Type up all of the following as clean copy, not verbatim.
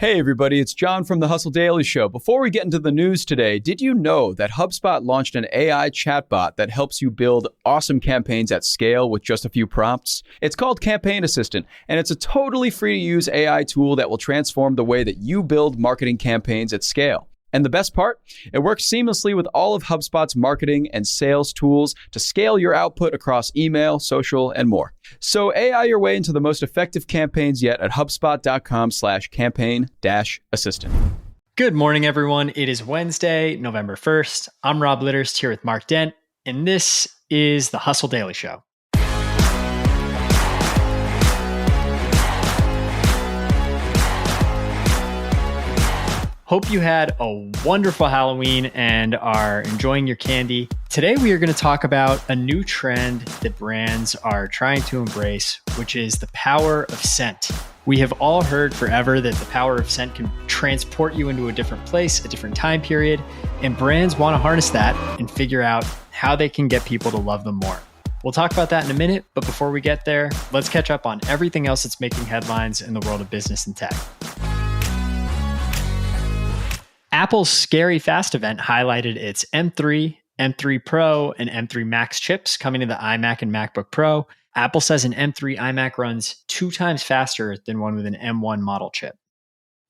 Hey everybody, it's John from the Hustle Daily Show. Before we get into the news today, did you know that HubSpot launched an AI chatbot that helps you build awesome campaigns at scale with just a few prompts? It's called Campaign Assistant, and it's a totally free-to-use AI tool that will transform the way that you build marketing campaigns at scale. And the best part? It works seamlessly with all of HubSpot's marketing and sales tools to scale your output across email, social, and more. So AI your way into the most effective campaigns yet at HubSpot.com/campaign-assistant. Good morning, everyone. It is Wednesday, November 1st. I'm Rob Litterst here with Clarke Dent, and this is the Hustle Daily Show. Hope you had a wonderful Halloween and are enjoying your candy. Today, we are going to talk about a new trend that brands are trying to embrace, which is the power of scent. We have all heard forever that the power of scent can transport you into a different place, a different time period, and brands want to harness that and figure out how they can get people to love them more. We'll talk about that in a minute, but before we get there, let's catch up on everything else that's making headlines in the world of business and tech. Apple's Scary Fast event highlighted its M3, M3 Pro, and M3 Max chips coming to the iMac and MacBook Pro. Apple says an M3 iMac runs 2 times faster than one with an M1 model chip.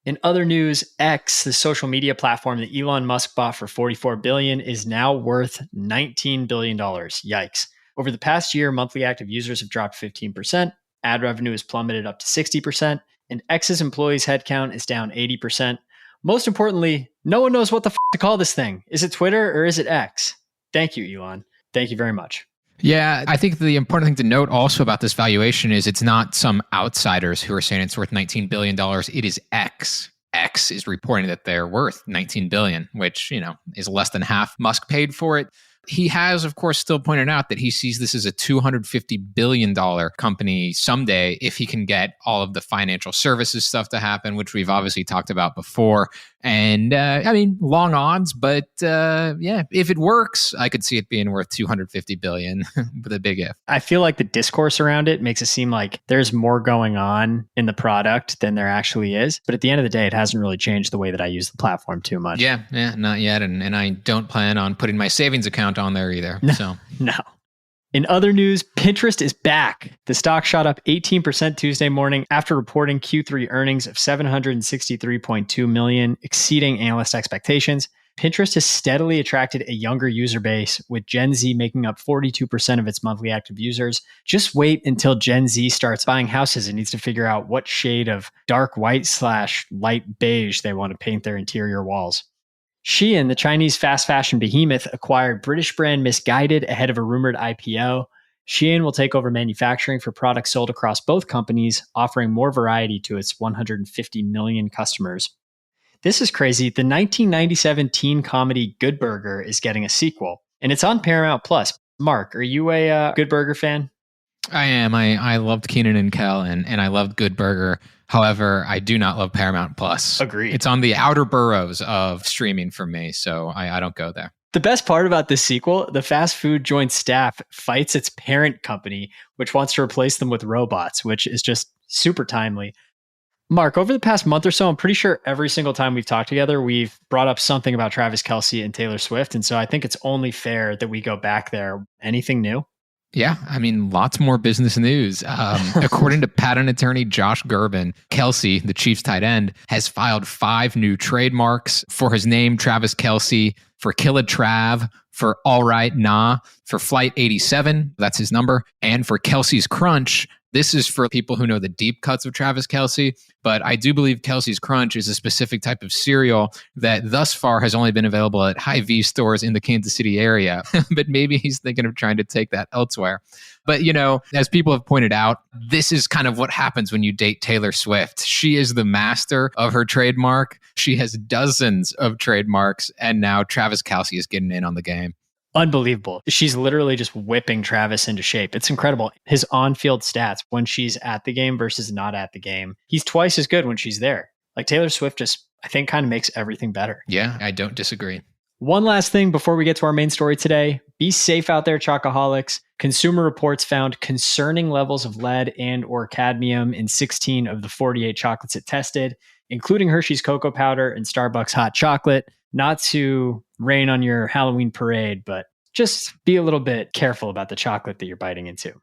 In other news, X, the social media platform that Elon Musk bought for $44 billion, is now worth $19 billion. Yikes. Over the past year, monthly active users have dropped 15%, ad revenue has plummeted up to 60%, and X's employees' headcount is down 80%. Most importantly, no one knows what the to call this thing. Is it Twitter or is it X? Thank you, Elon. Thank you very much. Yeah, I think the important thing to note also about this valuation is it's not some outsiders who are saying it's worth $19 billion. It is X. X is reporting that they're worth $19 billion, which, is less than half Musk paid for it. He has, of course, still pointed out that he sees this as a $250 billion company someday if he can get all of the financial services stuff to happen, which we've obviously talked about before. And long odds, but if it works, I could see it being worth $250 billion with a big if. I feel like the discourse around it makes it seem like there's more going on in the product than there actually is. But at the end of the day, it hasn't really changed the way that I use the platform too much. Yeah, not yet. And I don't plan on putting my savings account on there either. No. In other news, Pinterest is back. The stock shot up 18% Tuesday morning after reporting Q3 earnings of $763.2 million, exceeding analyst expectations. Pinterest has steadily attracted a younger user base, with Gen Z making up 42% of its monthly active users. Just wait until Gen Z starts buying houses and needs to figure out what shade of dark white/light beige they want to paint their interior walls. Shein, the Chinese fast fashion behemoth, acquired British brand Missguided ahead of a rumored IPO. Shein will take over manufacturing for products sold across both companies, offering more variety to its 150 million customers. This is crazy. The 1997 teen comedy Good Burger is getting a sequel, and it's on Paramount Plus. Mark, are you a Good Burger fan? I am. I loved Kenan and Kel, and I loved Good Burger. However, I do not love Paramount Plus. Agreed. It's on the outer boroughs of streaming for me, so I don't go there. The best part about this sequel, the fast food joint staff fights its parent company, which wants to replace them with robots, which is just super timely. Mark, over the past month or so, I'm pretty sure every single time we've talked together, we've brought up something about Travis Kelce and Taylor Swift. And so I think it's only fair that we go back there. Anything new? Yeah, lots more business news. According to patent attorney Josh Gerben, Kelce, the Chiefs tight end, has filed 5 new trademarks for his name, Travis Kelce, for Killa Trav, for All Right Nah, for Flight 87, that's his number, and for Kelce's Crunch. This is for people who know the deep cuts of Travis Kelce, but I do believe Kelce's Crunch is a specific type of cereal that thus far has only been available at Hy-Vee stores in the Kansas City area, but maybe he's thinking of trying to take that elsewhere. But, as people have pointed out, this is kind of what happens when you date Taylor Swift. She is the master of her trademark. She has dozens of trademarks, and now Travis Kelce is getting in on the game. Unbelievable. She's literally just whipping Travis into shape. It's incredible. His on-field stats when she's at the game versus not at the game. He's twice as good when she's there. Like Taylor Swift just, I think, kind of makes everything better. Yeah, I don't disagree. One last thing before we get to our main story today. Be safe out there, chocoholics. Consumer Reports found concerning levels of lead and or cadmium in 16 of the 48 chocolates it tested, including Hershey's cocoa powder and Starbucks hot chocolate. Not to rain on your Halloween parade, but just be a little bit careful about the chocolate that you're biting into.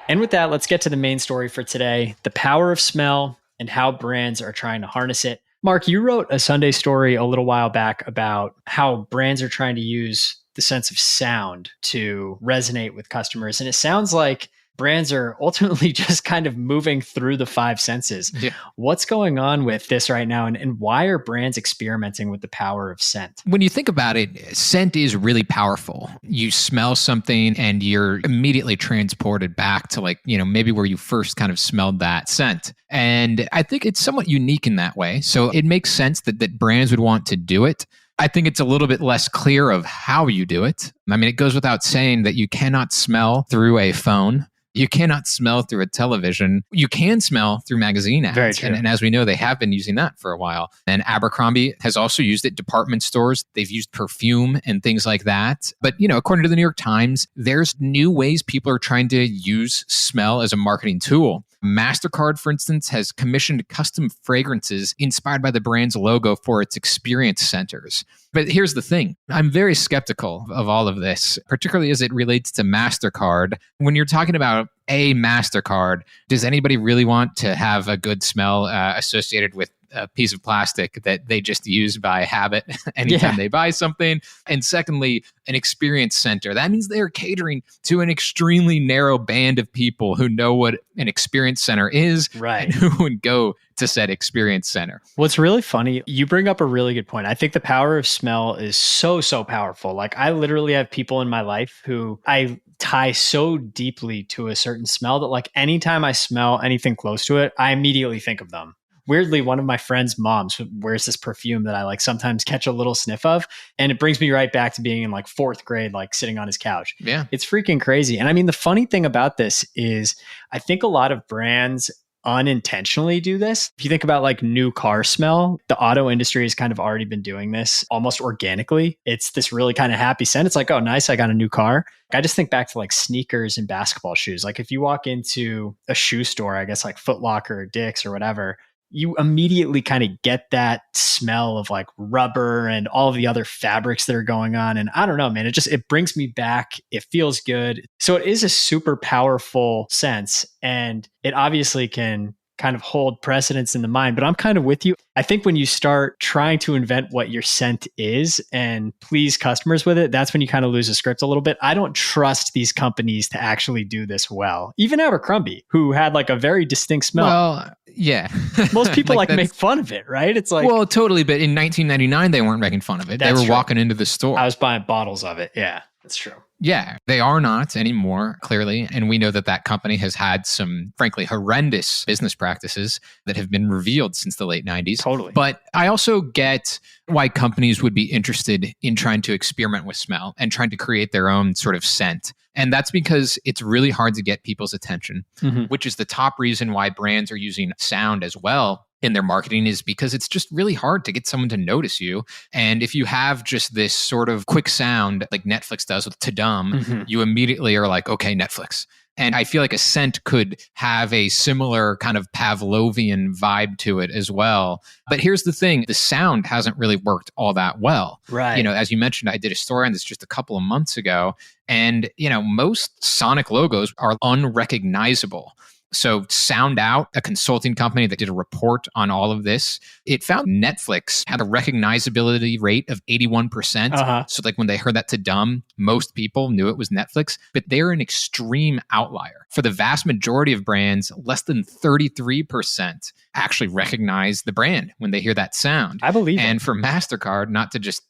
And with that, let's get to the main story for today, the power of smell and how brands are trying to harness it. Mark, you wrote a Sunday story a little while back about how brands are trying to use the sense of sound to resonate with customers. And it sounds like brands are ultimately just kind of moving through the five senses. Yeah. What's going on with this right now? And why are brands experimenting with the power of scent? When you think about it, scent is really powerful. You smell something and you're immediately transported back to maybe where you first kind of smelled that scent. And I think it's somewhat unique in that way. So it makes sense that brands would want to do it. I think it's a little bit less clear of how you do it. I mean, it goes without saying that you cannot smell through a phone. You cannot smell through a television. You can smell through magazine ads. Very true. And as we know, they have been using that for a while. And Abercrombie has also used it. Department stores, they've used perfume and things like that. But, according to the New York Times, there's new ways people are trying to use smell as a marketing tool. MasterCard, for instance, has commissioned custom fragrances inspired by the brand's logo for its experience centers. But here's the thing. I'm very skeptical of all of this, particularly as it relates to MasterCard. When you're talking about a MasterCard, does anybody really want to have a good smell associated with a piece of plastic that they just use by habit anytime they buy something? And secondly, an experience center. That means they're catering to an extremely narrow band of people who know what an experience center is and who would go to said experience center. What's really funny, you bring up a really good point. I think the power of smell is so powerful. I literally have people in my life who I tie so deeply to a certain smell that anytime I smell anything close to it, I immediately think of them. Weirdly, one of my friend's moms wears this perfume that I sometimes catch a little sniff of, and it brings me right back to being in fourth grade, sitting on his couch. Yeah. It's freaking crazy. And I mean, the funny thing about this is I think a lot of brands unintentionally do this. If you think about new car smell, the auto industry has kind of already been doing this almost organically. It's this really kind of happy scent. It's oh, nice, I got a new car. I just think back to sneakers and basketball shoes. If you walk into a shoe store, I guess Foot Locker or Dick's or whatever, you immediately kind of get that smell of rubber and all of the other fabrics that are going on. And I don't know, man, it brings me back. It feels good. So it is a super powerful sense. And it obviously can kind of hold precedence in the mind, but I'm kind of with you. I think when you start trying to invent what your scent is and please customers with it, that's when you kind of lose the script a little bit. I don't trust these companies to actually do this well. Even Abercrombie, who had a very distinct smell. Well, yeah. Most people make fun of it, right? It's well, totally. But in 1999, they weren't making fun of it. They were walking into the store. I was buying bottles of it. Yeah, that's true. Yeah, they are not anymore, clearly. And we know that company has had some, frankly, horrendous business practices that have been revealed since the late 90s. Totally. But I also get why companies would be interested in trying to experiment with smell and trying to create their own sort of scent. And that's because it's really hard to get people's attention, which is the top reason why brands are using sound as well in their marketing, is because it's just really hard to get someone to notice you. And if you have just this sort of quick sound like Netflix does with ta-dum, you immediately are okay, Netflix. And I feel like a scent could have a similar kind of Pavlovian vibe to it as well. But here's the thing, the sound hasn't really worked all that well. Right. As you mentioned, I did a story on this just a couple of months ago. And, most sonic logos are unrecognizable. So Sound Out, a consulting company that did a report on all of this, it found Netflix had a recognizability rate of 81%. So when they heard that ta-dum, most people knew it was Netflix, but they're an extreme outlier. For the vast majority of brands, less than 33% actually recognize the brand when they hear that sound. I believe And for MasterCard, not to just,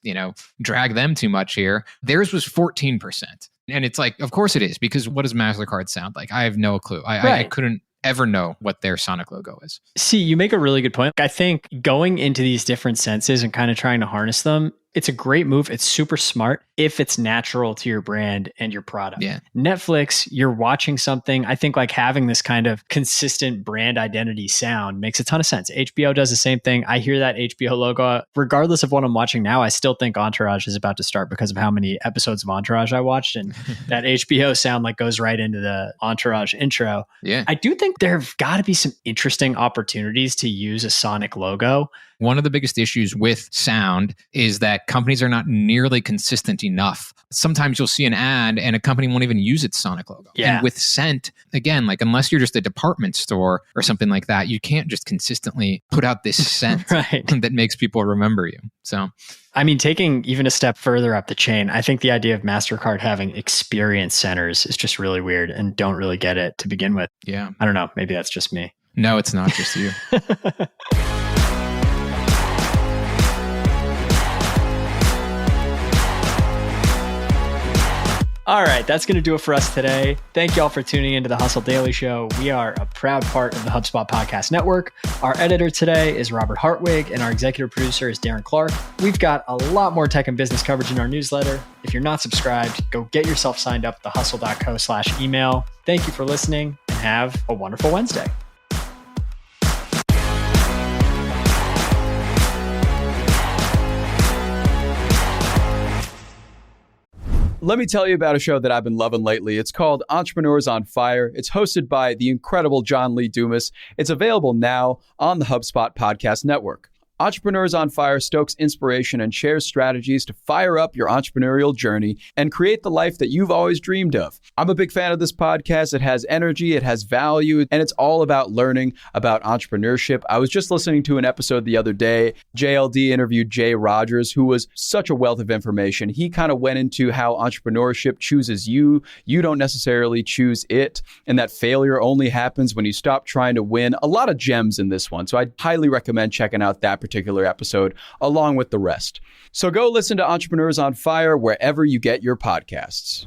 drag them too much here, theirs was 14%. And it's of course it is, because what does MasterCard sound like? I have no clue. I couldn't ever know what their sonic logo is. See, you make a really good point. I think going into these different senses and kind of trying to harness them, It's a great move. It's super smart if it's natural to your brand and your product. Yeah. Netflix, you're watching something. I think like having this kind of consistent brand identity sound makes a ton of sense. HBO does the same thing. I hear that HBO logo. Regardless of what I'm watching now, I still think Entourage is about to start because of how many episodes of Entourage I watched. And that HBO sound like goes right into the Entourage intro. Yeah. I do think there have got to be some interesting opportunities to use a sonic logo. One of the biggest issues with sound is that companies are not nearly consistent enough. Sometimes you'll see an ad and a company won't even use its sonic logo. Yeah. And with scent, again, like unless you're just a department store or something like that, you can't just consistently put out this scent Right. that makes people remember you. So, I mean, taking even a step further up the chain, I think the idea of MasterCard having experience centers is just really weird and don't really get it to begin with. yeah. I don't know. Maybe that's just me. No, it's not just you. All right, that's going to do it for us today. Thank you all for tuning into the Hustle Daily Show. We are a proud part of the HubSpot Podcast Network. Our editor today is Robert Hartwig, and our executive producer is Darren Clarke. We've got a lot more tech and business coverage in our newsletter. If you're not subscribed, go get yourself signed up at thehustle.co/email. Thank you for listening, and have a wonderful Wednesday. Let me tell you about a show that I've been loving lately. It's called Entrepreneurs on Fire. It's hosted by the incredible John Lee Dumas. It's available now on the HubSpot Podcast Network. Entrepreneurs on Fire stokes inspiration and shares strategies to fire up your entrepreneurial journey and create the life that you've always dreamed of. I'm a big fan of this podcast. It has energy, it has value, and it's all about learning about entrepreneurship. I was just listening to an episode the other day. JLD interviewed Jay Rogers, who was such a wealth of information. He kind of went into how entrepreneurship chooses you. You don't necessarily choose it, and that failure only happens when you stop trying to win. A lot of gems in this one. So I highly recommend checking out that particular episode along with the rest. So go listen to Entrepreneurs on Fire wherever you get your podcasts.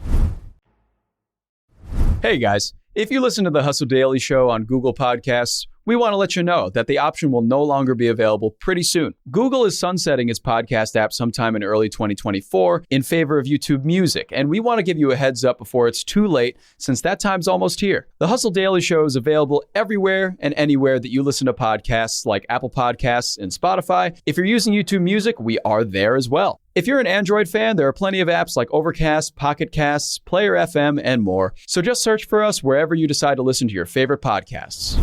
Hey guys, if you listen to the Hustle Daily Show on Google Podcasts, we want to let you know that the option will no longer be available pretty soon. Google is sunsetting its podcast app sometime in early 2024 in favor of YouTube Music, and we want to give you a heads up before it's too late, since that time's almost here. The Hustle Daily Show is available everywhere and anywhere that you listen to podcasts, like Apple Podcasts and Spotify. If you're using YouTube Music, we are there as well. If you're an Android fan, there are plenty of apps like Overcast, Pocket Casts, Player FM, and more. So just search for us wherever you decide to listen to your favorite podcasts.